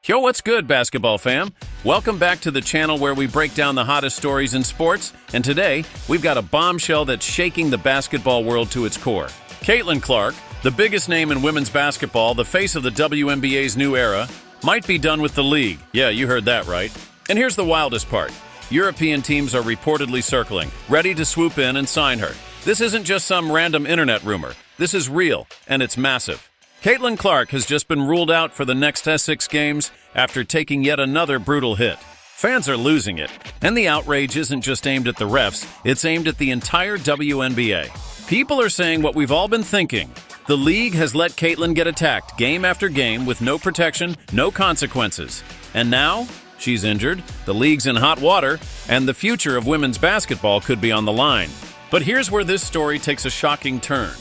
Yo, what's good, basketball fam? Welcome back to the channel where we break down the hottest stories in sports, and today, we've got a bombshell that's shaking the basketball world to its core. Caitlin Clark, the biggest name in women's basketball, the face of the WNBA's new era, might be done with the league. Yeah, you heard that right. And here's the wildest part. European teams are reportedly circling, ready to swoop in and sign her. This isn't just some random internet rumor. This is real, and it's massive. Caitlin Clark has just been ruled out for the next Essex games after taking yet another brutal hit. Fans are losing it, and the outrage isn't just aimed at the refs, it's aimed at the entire WNBA. People are saying what we've all been thinking. The league has let Caitlin get attacked game after game with no protection, no consequences. And now, she's injured, the league's in hot water, and the future of women's basketball could be on the line. But here's where this story takes a shocking turn.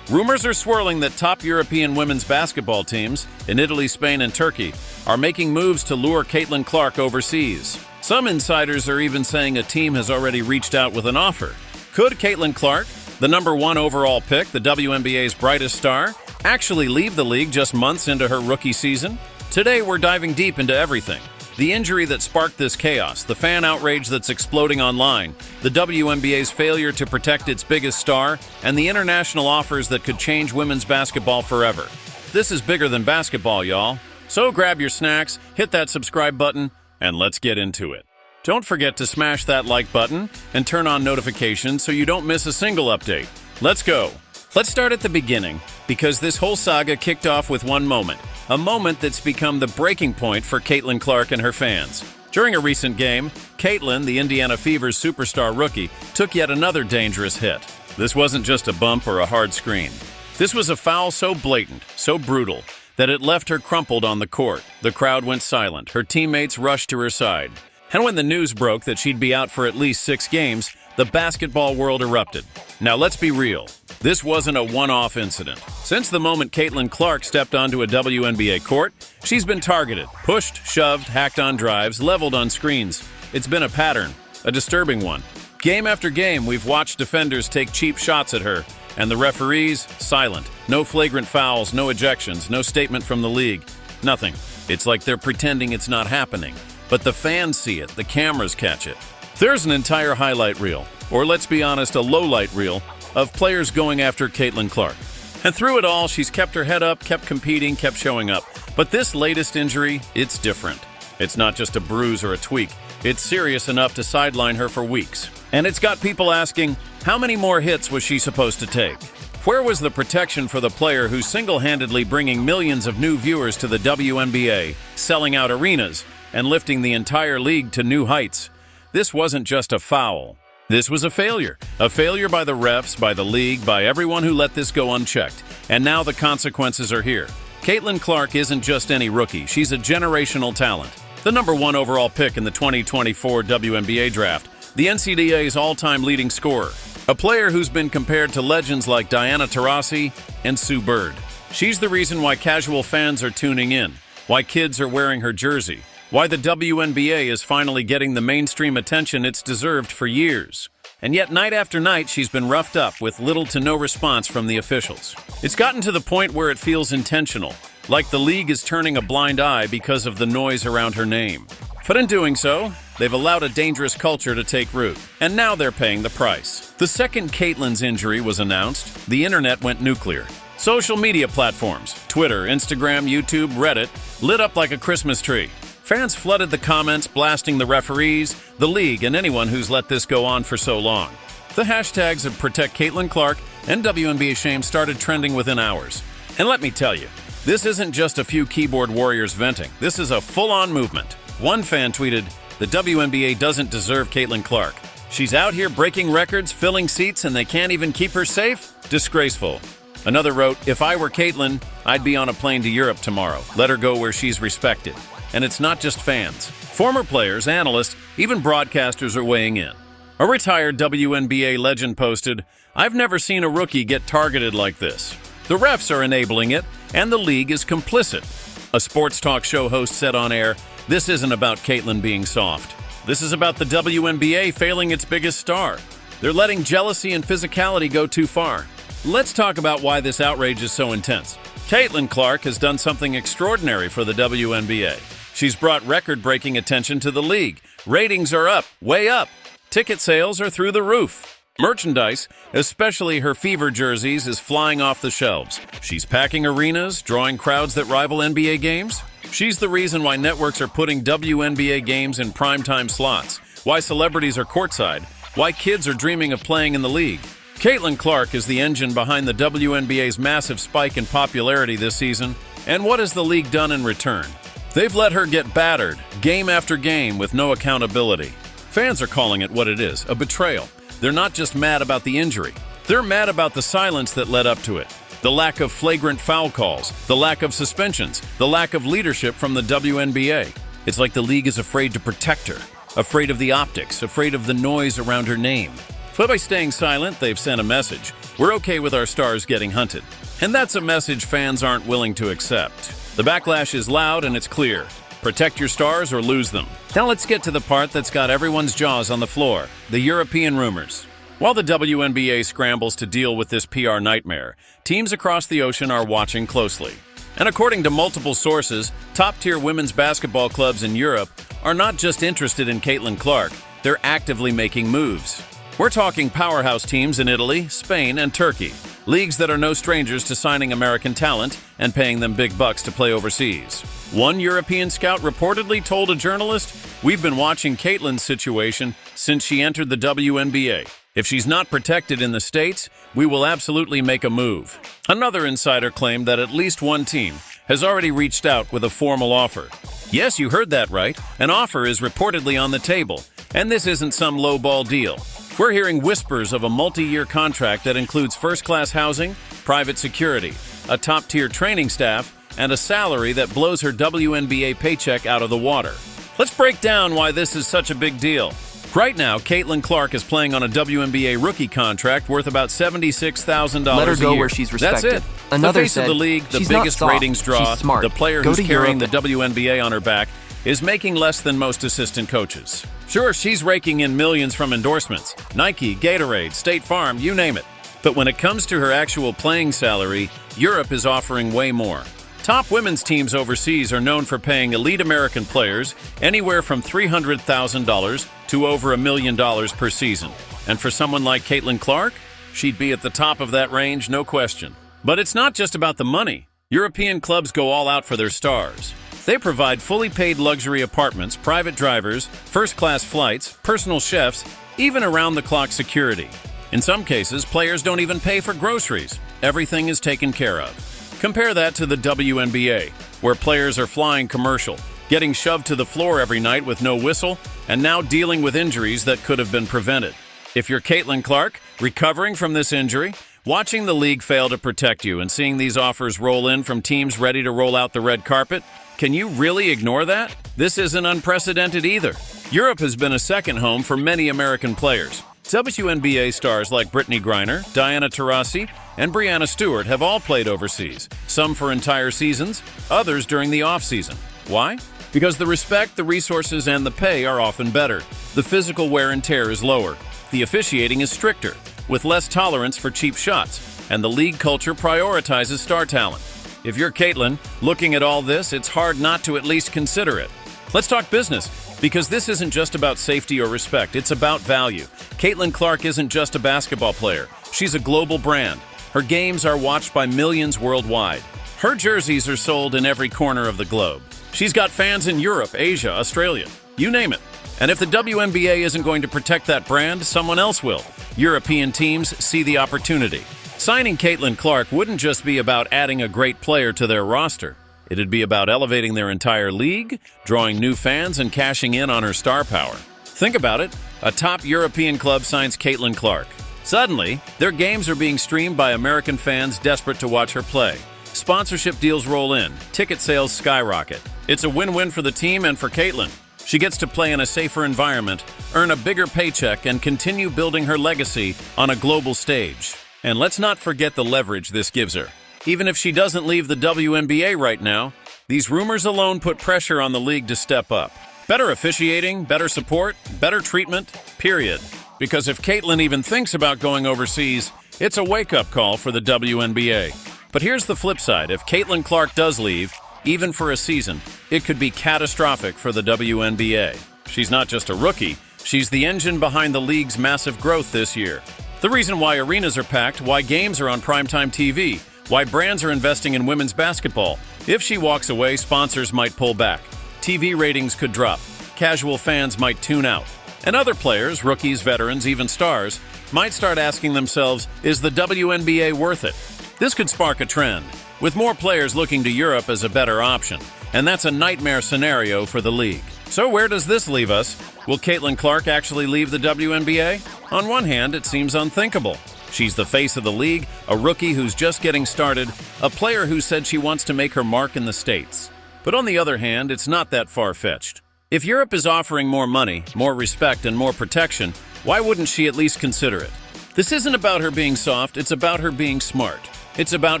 Rumors are swirling that top European women's basketball teams, in Italy, Spain, and Turkey, are making moves to lure Caitlin Clark overseas. Some insiders are even saying a team has already reached out with an offer. Could Caitlin Clark, the number 1 overall pick, the WNBA's brightest star, actually leave the league just months into her rookie season? Today, we're diving deep into everything. The injury that sparked this chaos, the fan outrage that's exploding online, the WNBA's failure to protect its biggest star, and the international offers that could change women's basketball forever. This is bigger than basketball, y'all. So grab your snacks, hit that subscribe button, and let's get into it. Don't forget to smash that like button and turn on notifications so you don't miss a single update. Let's go. Let's start at the beginning, because this whole saga kicked off with one moment. A moment that's become the breaking point for Caitlin Clark and her fans. During a recent game, Caitlin, the Indiana Fever's superstar rookie, took yet another dangerous hit. This wasn't just a bump or a hard screen. This was a foul so blatant, so brutal, that it left her crumpled on the court. The crowd went silent. Her teammates rushed to her side. And when the news broke that she'd be out for at least 6 games, the basketball world erupted. Now let's be real. This wasn't a one-off incident. Since the moment Caitlin Clark stepped onto a WNBA court, she's been targeted, pushed, shoved, hacked on drives, leveled on screens. It's been a pattern, a disturbing one. Game after game, we've watched defenders take cheap shots at her, and the referees, silent. No flagrant fouls, no ejections, no statement from the league. Nothing. It's like they're pretending it's not happening. But the fans see it, the cameras catch it. There's an entire highlight reel, or let's be honest, a lowlight reel, of players going after Caitlin Clark. And through it all, she's kept her head up, kept competing, kept showing up. But this latest injury, it's different. It's not just a bruise or a tweak. It's serious enough to sideline her for weeks. And it's got people asking, how many more hits was she supposed to take? Where was the protection for the player who's single-handedly bringing millions of new viewers to the WNBA, selling out arenas, and lifting the entire league to new heights? This wasn't just a foul. This was a failure by the refs, by the league, by everyone who let this go unchecked. And now the consequences are here. Caitlin Clark isn't just any rookie, she's a generational talent. The number 1 overall pick in the 2024 WNBA draft, the NCAA's all-time leading scorer, a player who's been compared to legends like Diana Taurasi and Sue Bird. She's the reason why casual fans are tuning in, why kids are wearing her jersey, why the WNBA is finally getting the mainstream attention it's deserved for years. And yet night after night, she's been roughed up with little to no response from the officials. It's gotten to the point where it feels intentional, like the league is turning a blind eye because of the noise around her name. But in doing so, they've allowed a dangerous culture to take root, and now they're paying the price. The second Caitlin's injury was announced, the internet went nuclear. Social media platforms, Twitter, Instagram, YouTube, Reddit, lit up like a Christmas tree. Fans flooded the comments, blasting the referees, the league, and anyone who's let this go on for so long. The hashtags of Protect Caitlin Clark and WNBA Shame started trending within hours. And let me tell you, this isn't just a few keyboard warriors venting. This is a full-on movement. One fan tweeted, "The WNBA doesn't deserve Caitlin Clark. She's out here breaking records, filling seats, and they can't even keep her safe? Disgraceful." Another wrote, "If I were Caitlin, I'd be on a plane to Europe tomorrow. Let her go where she's respected." And it's not just fans. Former players, analysts, even broadcasters are weighing in. A retired WNBA legend posted, "I've never seen a rookie get targeted like this. The refs are enabling it, and the league is complicit." A sports talk show host said on air, "This isn't about Caitlin being soft. This is about the WNBA failing its biggest star. They're letting jealousy and physicality go too far." Let's talk about why this outrage is so intense. Caitlin Clark has done something extraordinary for the WNBA. She's brought record-breaking attention to the league. Ratings are up, way up. Ticket sales are through the roof. Merchandise, especially her fever jerseys, is flying off the shelves. She's packing arenas, drawing crowds that rival NBA games. She's the reason why networks are putting WNBA games in primetime slots, why celebrities are courtside, why kids are dreaming of playing in the league. Caitlin Clark is the engine behind the WNBA's massive spike in popularity this season, and what has the league done in return? They've let her get battered, game after game, with no accountability. Fans are calling it what it is, a betrayal. They're not just mad about the injury. They're mad about the silence that led up to it. The lack of flagrant foul calls, the lack of suspensions, the lack of leadership from the WNBA. It's like the league is afraid to protect her, afraid of the optics, afraid of the noise around her name. But by staying silent, they've sent a message. We're okay with our stars getting hunted. And that's a message fans aren't willing to accept. The backlash is loud and it's clear. Protect your stars or lose them. Now let's get to the part that's got everyone's jaws on the floor, the European rumors. While the WNBA scrambles to deal with this PR nightmare, teams across the ocean are watching closely. And according to multiple sources, top-tier women's basketball clubs in Europe are not just interested in Caitlin Clark, they're actively making moves. We're talking powerhouse teams in Italy, Spain, and Turkey, leagues that are no strangers to signing American talent and paying them big bucks to play overseas. One European scout reportedly told a journalist, "We've been watching Caitlin's situation since she entered the WNBA. If she's not protected in the States, we will absolutely make a move." Another insider claimed that at least one team has already reached out with a formal offer. Yes, you heard that right. An offer is reportedly on the table, and this isn't some low-ball deal. We're hearing whispers of a multi-year contract that includes first-class housing, private security, a top-tier training staff, and a salary that blows her WNBA paycheck out of the water. Let's break down why this is such a big deal. Right now, Caitlin Clark is playing on a WNBA rookie contract worth about $76,000 Let her a go year. where she's respected. That's it. Another the face said, of the league, the "She's not biggest soft. ratings draw, She's smart. the player Go who's to carrying Europe." the WNBA on her back, is making less than most assistant coaches. Sure, she's raking in millions from endorsements. Nike, Gatorade, State Farm, you name it. But when it comes to her actual playing salary, Europe is offering way more. Top women's teams overseas are known for paying elite American players anywhere from $300,000 to over $1 million per season. And for someone like Caitlin Clark, she'd be at the top of that range, no question. But it's not just about the money. European clubs go all out for their stars. They provide fully paid luxury apartments, private drivers, first-class flights, personal chefs, even around-the-clock security. In some cases, players don't even pay for groceries. Everything is taken care of. Compare that to the WNBA, where players are flying commercial, getting shoved to the floor every night with no whistle, and now dealing with injuries that could have been prevented. If you're Caitlin Clark, recovering from this injury, watching the league fail to protect you and seeing these offers roll in from teams ready to roll out the red carpet, can you really ignore that? This isn't unprecedented either. Europe has been a second home for many American players. WNBA stars like Brittany Griner, Diana Taurasi, and Breanna Stewart have all played overseas, some for entire seasons, others during the off-season. Why? Because the respect, the resources, and the pay are often better. The physical wear and tear is lower. The officiating is stricter, with less tolerance for cheap shots, and the league culture prioritizes star talent. If you're Caitlin, looking at all this, it's hard not to at least consider it. Let's talk business, because this isn't just about safety or respect, it's about value. Caitlin Clark isn't just a basketball player. She's a global brand. Her games are watched by millions worldwide. Her jerseys are sold in every corner of the globe. She's got fans in Europe, Asia, Australia, you name it. And if the WNBA isn't going to protect that brand, someone else will. European teams see the opportunity. Signing Caitlin Clark wouldn't just be about adding a great player to their roster. It'd be about elevating their entire league, drawing new fans, and cashing in on her star power. Think about it. A top European club signs Caitlin Clark. Suddenly, their games are being streamed by American fans desperate to watch her play. Sponsorship deals roll in. Ticket sales skyrocket. It's a win-win for the team and for Caitlin. She gets to play in a safer environment, earn a bigger paycheck, and continue building her legacy on a global stage. And let's not forget the leverage this gives her. Even if she doesn't leave the WNBA right now, these rumors alone put pressure on the league to step up. Better officiating, better support, better treatment, period. Because if Caitlin even thinks about going overseas, it's a wake-up call for the WNBA. But here's the flip side. If Caitlin Clark does leave, even for a season, it could be catastrophic for the WNBA. She's not just a rookie, she's the engine behind the league's massive growth this year. The reason why arenas are packed, why games are on primetime TV, why brands are investing in women's basketball. If she walks away, sponsors might pull back. TV ratings could drop. Casual fans might tune out. And other players, rookies, veterans, even stars, might start asking themselves, is the WNBA worth it? This could spark a trend, with more players looking to Europe as a better option. And that's a nightmare scenario for the league. So where does this leave us? Will Caitlin Clark actually leave the WNBA? On one hand, it seems unthinkable. She's the face of the league, a rookie who's just getting started, a player who said she wants to make her mark in the States. But on the other hand, it's not that far-fetched. If Europe is offering more money, more respect, and more protection, why wouldn't she at least consider it? This isn't about her being soft, it's about her being smart. It's about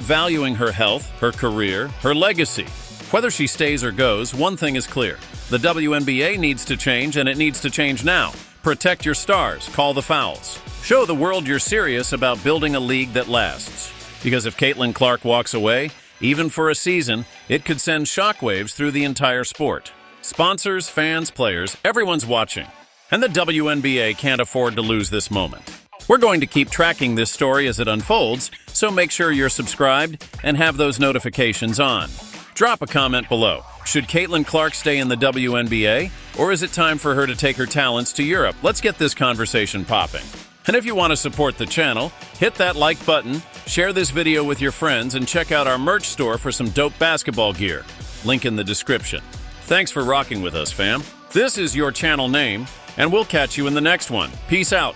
valuing her health, her career, her legacy. Whether she stays or goes, one thing is clear. The WNBA needs to change, and it needs to change now. Protect your stars, call the fouls. Show the world you're serious about building a league that lasts. Because if Caitlin Clark walks away, even for a season, it could send shockwaves through the entire sport. Sponsors, fans, players, everyone's watching. And the WNBA can't afford to lose this moment. We're going to keep tracking this story as it unfolds, so make sure you're subscribed and have those notifications on. Drop a comment below. Should Caitlin Clark stay in the WNBA, or is it time for her to take her talents to Europe? Let's get this conversation popping. And if you want to support the channel, hit that like button, share this video with your friends, and check out our merch store for some dope basketball gear. Link in the description. Thanks for rocking with us, fam. This is your channel name, and we'll catch you in the next one. Peace out.